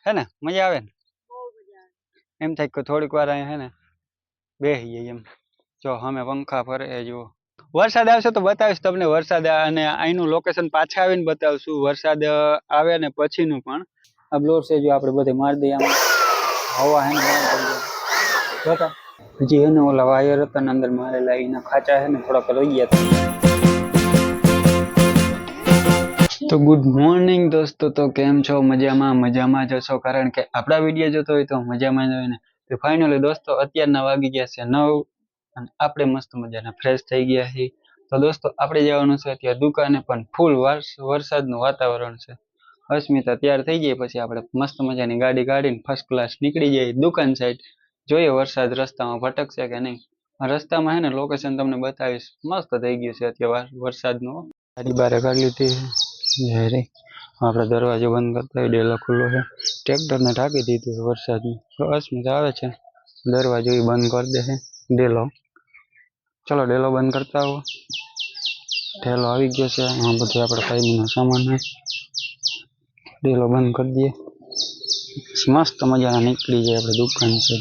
है ने मजा आवे ने एम થાય કે થોડીક વાર અહીંયા હે ને બેહી જઈએ એમ જો અમે પંખા ફરે જો વરસાદ આવશે તો બતાવીશ તમને વરસાદ અને અહીંનું લોકેશન પાછા આવીને બતાવશું વરસાદ આવે ને પછીનું પણ આ બ્લોર છે જો આપણે બધે મારી દઈએ આમ હવા હે ને જોતા હજી એને ઓલા વાયર હતા ને અંદર મારેલા એના ખાચા હે ને થોડાક રહી ગયા હતા તો ગુડ મોર્નિંગ દોસ્તો તો કેમ છો મજામાં જ હશો કારણ કે આપણા વિડીયો જોતો હોય તો મજામાં જ હોય ને તો ફાઇનલી દોસ્તો અત્યારના વાગી ગયા છે 9 અને આપણે મસ્ત મજાના ફ્રેશ થઈ ગયા છીએ તો દોસ્તો આપણે જવાનું છે અત્યારે દુકાને પણ ફૂલ વરસાદનું વાતાવરણ છે અસ્મિતા તૈયાર થઈ ગઈ પછી આપણે મસ્ત મજાની ગાડી કાઢીને ફર્સ્ટ ક્લાસ નીકળી જઈએ દુકાન સાઈડ જોઈએ વરસાદ રસ્તામાં ભટકશે કે નહીં રસ્તામાં હે ને લોકેશન તમને બતાવીશ મસ્ત થઈ ગયું છે અત્યારે વરસાદનું ગાડી બહાર કાઢી લીધી રે આપણે દરવાજો બંધ કરતા ડેલો ખુલ્લો છે ટ્રેક્ટરને ઢાંકી દીધું છે વરસાદનું તો અસ્મિતા આવે છે દરવાજો એ બંધ કરી દે છે ડેલો ચલો ડેલો બંધ કરતા આવો ઢેલો આવી ગયો છે આ બધું આપણે કાયમીનો સામાન છે ડેલો બંધ કરી દઈએ મસ્ત મજાના નીકળી જાય આપણે દુકાન છે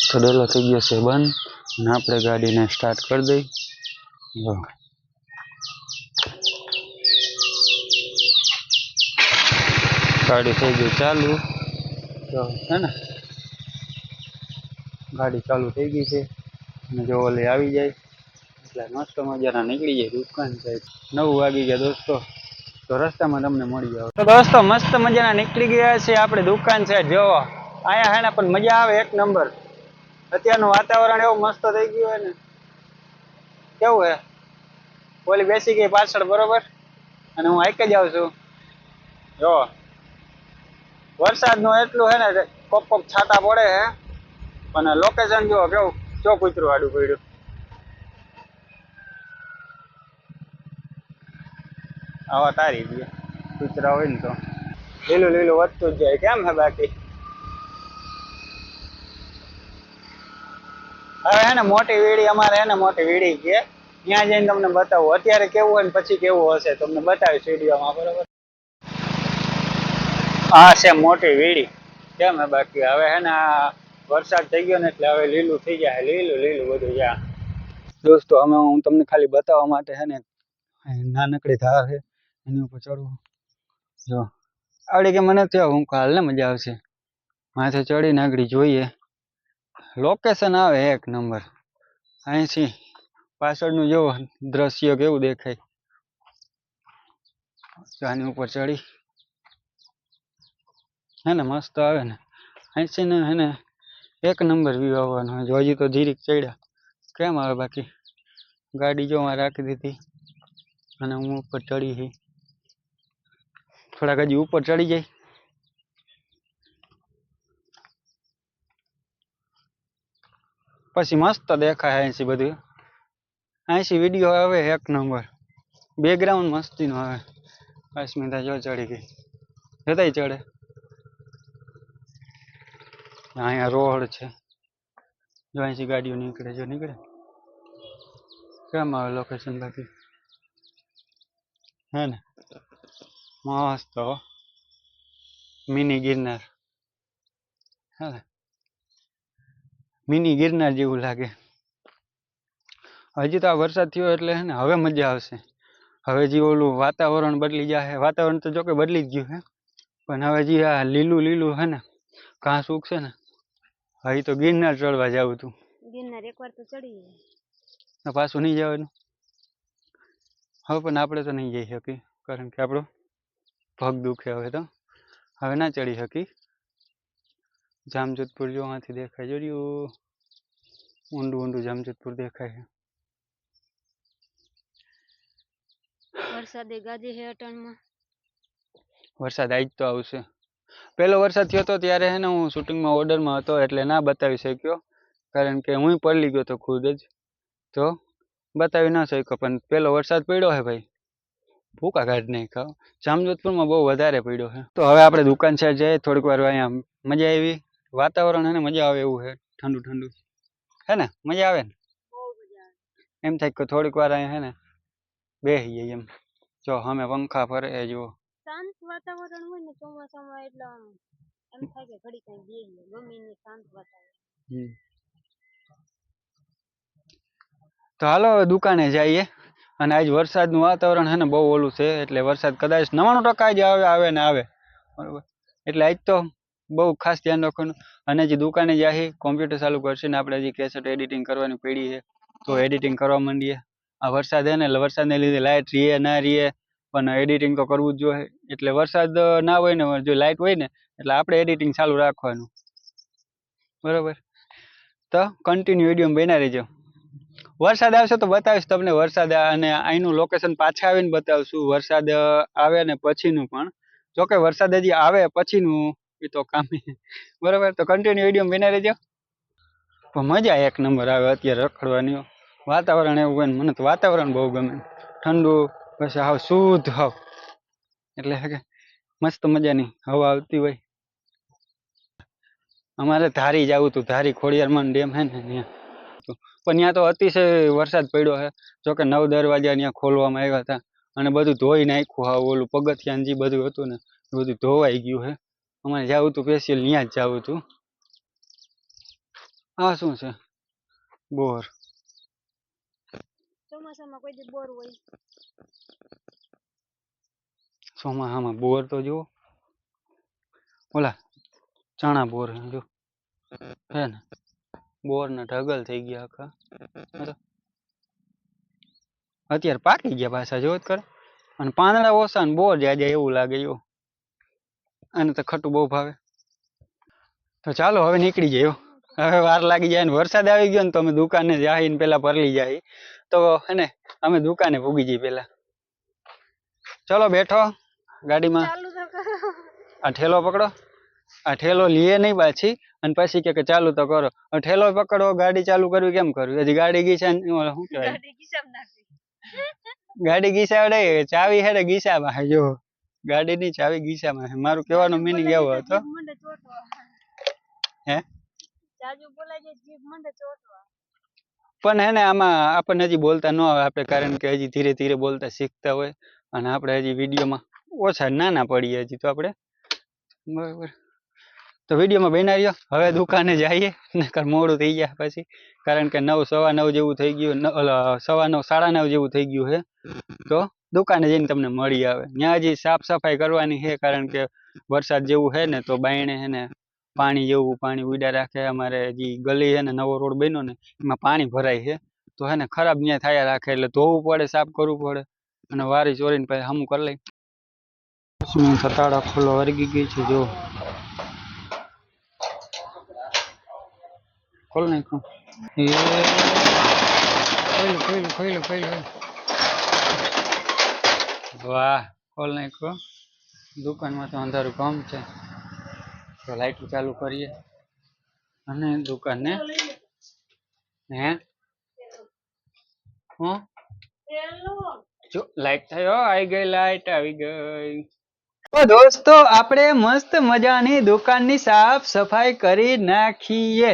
તો ડેલો થઈ ગયો છે બંધ અને આપણે ગાડીને સ્ટાર્ટ કરી દઈ ગાડી થઈ ગઈ ચાલુ તો હે ને ગાડી ચાલુ થઈ ગઈ છે અને જો ઓલી આવી જાય એટલે મસ્ત મજાના નીકળી જાય દુકાન સાઈડ 9 વાગી ગયા દોસ્તો તો રસ્તામાં તમને મળી જાવ તો દોસ્તો મસ્ત મજાના નીકળી ગયા છે આપણે દુકાન સાઈડ જોવો અહીંયા હે ને પણ મજા આવે એક નંબર અત્યારનું વાતાવરણ એવું મસ્ત થઈ ગયું હોય ને કેવું હે ઓલી બેસી ગઈ પાછળ બરોબર અને હું આઈકે જ આવું છું જો વરસાદનું એટલું હે ને કોક કોક છાંટા પડે હે અને લોકેશન જો કેવું ચો કૂતરું આડું પડ્યું આવા તારી દે કૂતરા હોય ને તો લીલું લીલું વધતું જ જાય કેમ હે બાકી હવે હે ને મોટી વીડી અમારે હે ને મોટી વીડી છે ત્યાં જઈને તમને બતાવું અત્યારે કેવું હોય ને પછી કેવું હશે તમને બતાવીશ વિડીયોમાં બરોબર હા છે મોટી વીડી કેમ હે બાકી હવે હે ને વરસાદ થઈ ગયો ને એટલે હવે લીલું થઈ જાય લીલું લીલું બધું જ્યાં દોસ્તો અમે હું તમને ખાલી બતાવવા માટે હે ને નાનકડી ધાર છે એની ઉપર ચડવું જો આવડી કે મને તો હું કાલ ને મજા આવશે માથે ચડીને આગળ જોઈએ લોકેશન આવે એક નંબર અહીંથી પાછળનું જો દ્રશ્ય કેવું દેખાય આની ઉપર ચડી હે ને મસ્ત આવે ને અહીંથી ને હે ને એક નંબર વ્યૂ આવવાનો જો હજી તો ધીરે ચડ્યા કેમ આવે બાકી ગાડી જો રાખી દીધી અને હું ઉપર ચડી થોડાક હજી ઉપર ચડી જાય પછી મસ્ત દેખાય અહીંથી બધું અહીંથી વિડીયો આવે એક નંબર બેકગ્રાઉન્ડ મસ્તીનું આવે અસ્મિતા જો ચડી ગઈ જતાય ચડે અહીંયા રોડ છે જો અહીંથી ગાડીઓ નીકળે જો નીકળે કેમ આવે લોકેશન બાકી હે ને મસ્ત મિની ગિરનાર હે ને મિની ગિરનાર જેવું લાગે હજી તો આ વરસાદ થયો એટલે હે ને હવે મજા આવશે હવે જે ઓલું વાતાવરણ બદલી જાય વાતાવરણ તો જો કે બદલી જ ગયું હે પણ હવે જે આ લીલું લીલું હે ને ઘાસ ઉગશે ને હવે તો ગિરનાર ચડવા જાવું તું ગિરનાર એકવાર તો ચડી પાછું નહીં જવાનું હવે પણ આપણે તો નહીં જઈ શકીએ કારણ કે આપણો પગ દુખે હવે ના ચડી શકી જામજોધપુર જો આથી દેખાય જોડ્યું ઊંડું ઊંડું જામજોધપુર દેખાય છે વરસાદે ગાજે છે અટાણમાં વરસાદ આજ તો આવશે પહેલો વરસાદ થયો હતો ત્યારે હે ને હું શૂટિંગમાં ઓર્ડરમાં હતો એટલે ના બતાવી શક્યો કારણ કે હું પલળી ગયો તો ખુદ જ તો બતાવી ના શક્યો પણ પહેલો વરસાદ પડ્યો હે ભાઈ ભૂકા કાઢ નહીં ખાવ જામજોધપુરમાં બહુ વધારે પડ્યો છે તો હવે આપણે દુકાન સાઈડ જઈએ થોડીક વાર અહીંયા મજા આવી વાતાવરણ હે ને મજા આવે એવું છે ઠંડુ ઠંડુ હે ને મજા આવે ને એમ થાય કે થોડીક વાર અહીંયા હે ને બેસી જઈએ એમ જો અમે પંખા ફરે જુઓ શાંત વાતાવરણ હોય ને ચોમાસામાં એટલે એમ થાય કે ઘડી કઈ બેહીએ ગમે ને શાંત વાતાવરણ. તો હાલો હવે દુકાને જઈએ અને આજ વરસાદનું વાતાવરણ છે ને બહુ ઓલું છે એટલે વરસાદ કદાચ 99% જ આવે ને આવે બરોબર એટલે આજ તો બહુ ખાસ ધ્યાન રાખવાનું અને જે દુકાને જાય કોમ્પ્યુટર ચાલુ કરશે ને આપણે જે કેસેટ એડિટિંગ કરવાની પડી છે તો એડિટિંગ કરવા માંડીએ આ વરસાદ છે ને એટલે વરસાદને લીધે લાઇટ રીએ ના રીએ પણ એડિટિંગ તો કરવું જ જોઈએ એટલે વરસાદ ના હોય ને જો લાઇટ હોય ને એટલે આપણે એડિટિંગ ચાલુ રાખવાનું બરોબર તો કન્ટિન્યુ વિડીયો બના રહેજો વરસાદ આવશે તો બતાવીશ તમને વરસાદ અને અહીંનું લોકેશન પાછા આવીને બતાવશું વરસાદ આવે ને પછીનું પણ જોકે વરસાદ હજી આવે પછીનું એ તો કામ બરોબર તો કન્ટિન્યુ વિડીયો બના રહેજો પણ મજા એક નંબર આવે અત્યારે રખડવાની વાતાવરણ એવું હોય ને મને તો વાતાવરણ બહુ ગમે ઠંડુ પછી હાવ શુદ્ધ હાવ એટલે કે મસ્ત મજાની હવા આવતી હોય અમારે ધારી જવું હતું ધારી ખોડિયારમાં ડેમ હે ને ત્યાં પણ ત્યાં તો અતિશય વરસાદ પડ્યો છે જોકે 9 દરવાજા ત્યાં ખોલવામાં આવ્યા હતા અને બધું ધોઈ નાખ્યું હાવ ઓલું પગથિયાન જે બધું હતું ને એ બધું ધોવાઈ ગયું છે અમારે જવું હતું સ્પેશિયલ ત્યાં જ જવું હતું આ શું છે બોર ચોમાસામાં કોઈ દી બોર હોય ચોમાસામાં બોર તો જુઓ ઓલા ચણા બોર જો હે ને બોર ને ઢગલ થઈ ગયા આખા અત્યારે પાકી ગયા પાછા જોત કર અને પાંદડા ઓછા ને બોર જાય એવું લાગે એવું અને તો ખટું બહુ ભાવે તો ચાલો હવે નીકળી જાય હવે વાર લાગી જાય ને વરસાદ આવી ગયો ને તો અમે દુકાને જઈને પેલા પરલી જાય તો હે ને અમે દુકાને ભૂગી જઈએ પેલા ચલો બેઠો ગાડીમાં આ ઠેલો પકડો આ ઠેલો લીએ નહીં પાછી અને પછી કે ચાલુ તો કરો ઠેલો પકડો ગાડી ચાલુ કરવી કેમ કરવી હજી ગાડી ગીસા શું કહેવાય ગાડી ગીસાવડે ચાવી હેડે ગીસામાં જો ગાડીની ચાવી ગીસામાં છે મારું કહેવાનો મીનિંગ એવો હતો હે પણ હે ને આમાં આપણને હજી બોલતા ન આવે આપણે કારણ કે હજી ધીરે ધીરે બોલતા શીખતા હોય અને આપણે હજી વિડીયોમાં ઓછા નાના પડીએ હજી તો આપણે બરાબર તો વિડીયોમાં બના રહ્યો હવે દુકાને જઈએ નકર મોડું થઈ જાય પછી કારણ કે 9 સવા 9 જેવું થઈ ગયું સવા 9 સાડા 9 જેવું થઈ ગયું છે તો દુકાને જઈને તમને મળી આવે ત્યાં હજી સાફ સફાઈ કરવાની છે કારણ કે વરસાદ જેવું છે ને તો બાયણે છે ને પાણી જેવું પાણી ઉડા રાખે અમારે જે ગલી છે ને નવો રોડ બન્યો ને એમાં પાણી ભરાય છે તો હે ને ખરાબ ત્યાં થયા રાખે એટલે ધોવું પડે સાફ કરવું પડે અને વારી ચોરીને પછી હમું કરી લઈ સતાડા ખોલો વર્ગી ગઈ છે જો ખોલ નાખો એ ખોલ વાહ ખોલ નાખો દુકાનમાં તો અંધારું કામ છે તો લાઈટ ચાલુ કરીએ અને દુકાનને હે હું જો લાઈટ થયો આવી ગઈ લાઈટ આવી ગઈ તો દોસ્તો આપણે મસ્ત મજાની દુકાનની સાફ સફાઈ કરી નાખીએ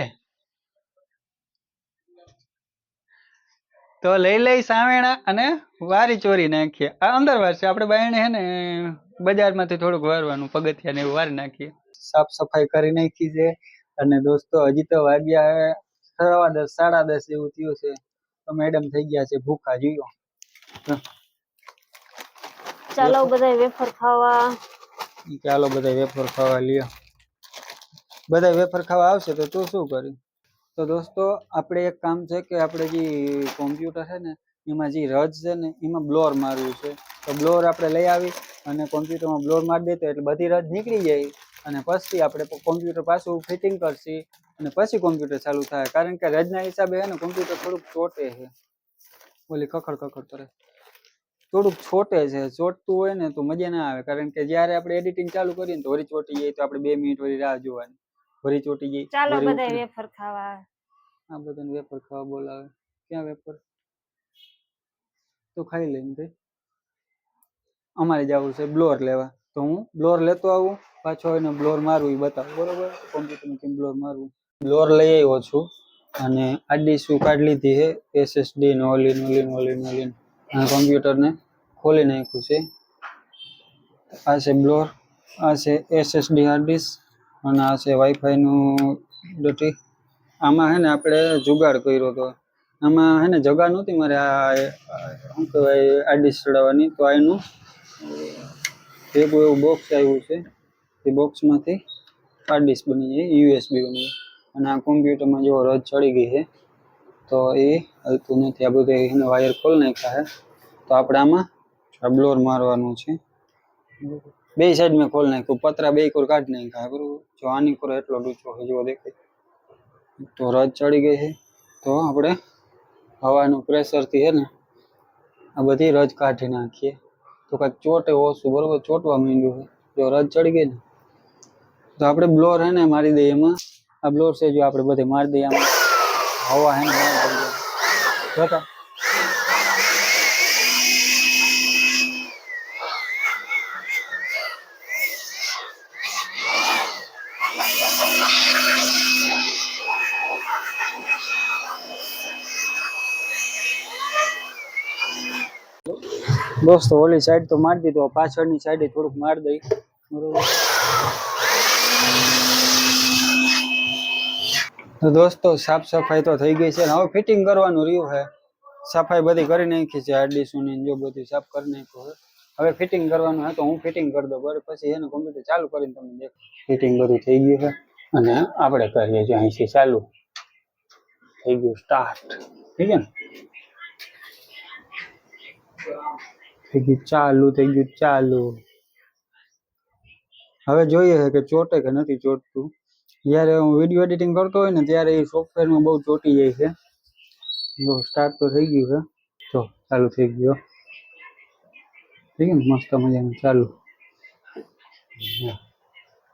તો લઈ સાવેણા અને વારી ચોરી નાખીએ આ અંદર વાર છે આપણે બાયણે હે ને બજારમાંથી થોડુંક વારવાનું પગથિયા ને એવું વારી નાખીએ સાફ સફાઈ કરી નાખી છે અને દોસ્તો હજી તો વાગ્યા 10:15 10:30 જેવું થયું છે તો મેડમ થઈ ગયા છે ભૂખા જીવો ચાલો બધા વેફર ખાવા લ્યો બધા વેફર ખાવા આવશે તો તું શું કરી તો દોસ્તો આપણે એક કામ છે કે આપણે જે કોમ્પ્યુટર છે ને એમાં જે રજ છે ને એમાં બ્લોર મારવું છે તો બ્લોર આપણે લઈ આવી અને કોમ્પ્યુટરમાં બ્લોર મારી દેતો એટલે બધી રજ નીકળી જાય અને પછી આપણે કોમ્પ્યુટર પાછું ફિટિંગ કરશી અને પછી કોમ્પ્યુટર ચાલુ થાય કારણ કે રજના હિસાબે છે ને કોમ્પ્યુટર થોડુંક ચોટે છે ઓલી કખડ કરે થોડુંક છોટે છે ચોટતું હોય ને તો મજા ના આવે કારણ કે જ્યારે આપણે એડિટિંગ ચાલુ કરીએ ને તો વળી ચોટી જાય તો આપણે 2 મિનિટ વળી રાહ જોવાની વળી ચોટી જાય ચાલો બધા વેફર ખાવા આ બધાને વેફર ખાવા બોલાવે ક્યાં વેફર તો ખાઈ લઈને ભાઈ અમારે જવું છે બ્લોર લેવા તો હું બ્લોર લેતો આવું પાછો એને બ્લોર મારવું એ બતાવું બરોબર કોમ્પ્યુટરમાં કેમ બ્લોર મારવું બ્લોર લઈ આવ્યો છું અને આડી શું કાઢી લીધી છે એસએસડી નોલીન અને કોમ્પ્યુટરને ખોલી નાખ્યું છે આ છે બ્લોર, આ છે SSD હાર્ડ ડિસ્ક અને આ છે વાઈફાઈનું ડટી. આમાં હે ને આપણે જુગાડ કર્યો હતો. આમાં હે ને જગા નહોતી મારે આ શું કહેવાય આ ડિસ્ક ચડાવવાની, તો એનું ભેગું એવું બોક્સ આવ્યું છે. એ બોક્સમાંથી હાર્ડ ડિસ્ક બની જાય, USB બની જાય. અને આ કોમ્પ્યુટરમાં જો રદ ચડી ગઈ છે તો એ હલતું નથી. આ બધું એને વાયર ખોલી નાખ્યા છે. તો આપણે આમાં આ બ્લોર મારવાનું છે. બે સાઈડ મેં ખોલી નાખ્યું, પતરા બે કોર કાઢી નાખ્યા બરોબર. જો આની કોર એટલો ડૂચો છે જો દેખાય, તો રદ ચડી ગઈ છે. તો આપણે હવાનું પ્રેશરથી છે ને આ બધી રજ કાઢી નાખીએ તો કાંઈક ચોટે ઓછું બરોબર, ચોટવા માંડ્યું છે. જો રજ ચડી ગઈ ને તો આપણે બ્લોર હે ને મારી દઈએ એમાં. આ બ્લોર છે જો આપણે બધે મારી દઈએ આમાં, હવા હે ને જોતા. દોસ્તો ઓલી સાઈડ તો મારી દીધો, પાછળની સાઈડે થોડુંક મારી દઈ બરોબર. તો દોસ્તો સાફ સફાઈ તો થઈ ગઈ છે ને હવે ફિટિંગ કરવાનું રહ્યું છે. સફાઈ બધી કરી નાખી છે, આરડીસુની જો બધું સાફ કરી નાખ્યું છે. હવે ફિટિંગ કરવાનું હે તો હું ફિટિંગ કરી દઉં બરાબર. પછી એનું કોમ્પ્યુટર ચાલુ કરીને તમને દેખ. ફિટિંગ બધું થઈ ગયું છે અને આપણે કરીએ છીએ અહીંથી ચાલુ. થઈ ગયું સ્ટાર્ટ, થઈ ગયું ને, થઈ ગયું ચાલુ, થઈ ગયું ચાલુ. હવે જોઈએ છે કે ચોટે કે નથી ચોટતું. જ્યારે હું વિડીયો એડિટિંગ કરતો હોય ને ત્યારે એ સોફ્ટવેરમાં બહુ ચોટી જાય છે. જો સ્ટાર્ટ તો થઈ ગયું છે, તો ચાલુ થઈ ગયો, થઈ ગયું ને મસ્ત મજાનું ચાલુ.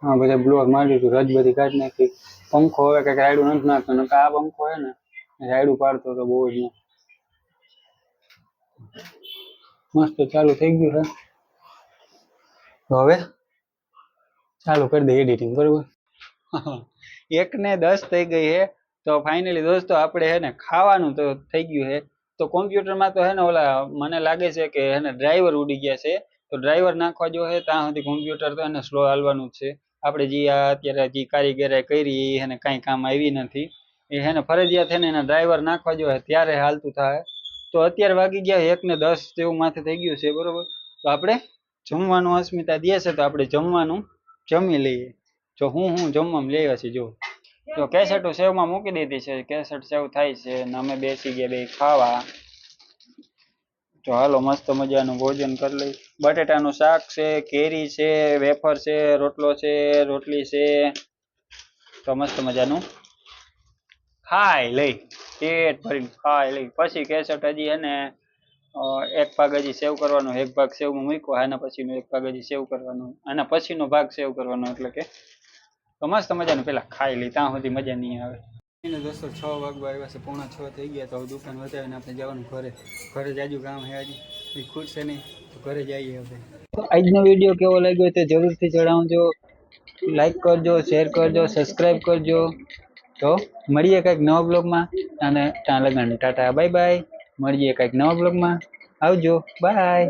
હા બધા બ્લોર મારી દીધું, રજ બધી કાઢી નાખી. પંખો હવે કંઈક રાયડું નથી નાખતો, આ પંખો છે ને રાયડું પાડતો તો બહુ જ મસ્ત ચાલુ થઈ ગયું છે. તો હવે ચાલુ કરી દે એડિટિંગ બરોબર. 1:10 થઈ ગઈ છે. તો ફાઇનલી દોસ્તો આપણે હે ને ખાવાનું તો થઈ ગયું છે. તો કોમ્પ્યુટરમાં તો હે ને ઓલા મને લાગે છે કે હે ને ડ્રાઈવર ઉડી ગયા છે. તો ડ્રાઈવર નાખવા જો હે ત્યાં સુધી કોમ્પ્યુટર તો એને સ્લો હાલવાનું જ છે. આપણે જે અત્યારે જે કારીગરે કરી એને કાંઈ કામ આવી નથી. એ હે ને ફરજિયાત છે ને એના ડ્રાઈવર નાખવા જો ત્યારે હાલતું થાય. તો અત્યારે વાગી ગયા 1:10 જેવું માથે થઈ ગયું છે બરોબર. તો આપણે જમવાનું અસ્મિતા દે છે તો આપણે જમવાનું જમી લઈએ. જો હું જમવામાં લઈએ છીએ જો કેસેટ સેવમાં મૂકી દીધી છે, કેસેટ સેવ થાય છે અને અમે બેસી ગયા બે ખાવા. તો હાલો મસ્ત મજાનું ભોજન કરી લઈ. બટેટાનું શાક છે, કેરી છે, વેફર છે, રોટલો છે, રોટલી છે. તો મસ્ત મજાનું ખાઈ લઈ, પેટ ભરીને ખાઈ લઈ. પછી કેસેટ હજી હે ને એક ભાગ હજી સેવ કરવાનો, એક ભાગ સેવમાં મૂક્યો, આના પછીનો એક ભાગ હજી સેવ કરવાનો, આના પછીનો ભાગ સેવ કરવાનો. એટલે કે તો મસ્ત મજાનું પેલા ખાઈ લઈ, ત્યાં સુધી મજા નહીં આવે. દોસ્તો 6 વાગવા આવ્યા છે, 5:45 થઈ ગયા. તો દુકાન વધાવીને આપણે જવાનું ઘરે જાજુ કામ છે હજી, એ ખુશ છે નહીં તો ઘરે જઈએ હવે. તો આજનો વિડીયો કેવો લાગ્યો તે જરૂરથી જણાવજો. લાઈક કરજો, શેર કરજો, સબસ્ક્રાઈબ કરજો. તો મળીએ કંઈક નવા બ્લોગમાં અને ત્યાં લગાડી ટાટા બાય બાય. મળીએ કંઈક નવા બ્લોગમાં, આવજો બાય.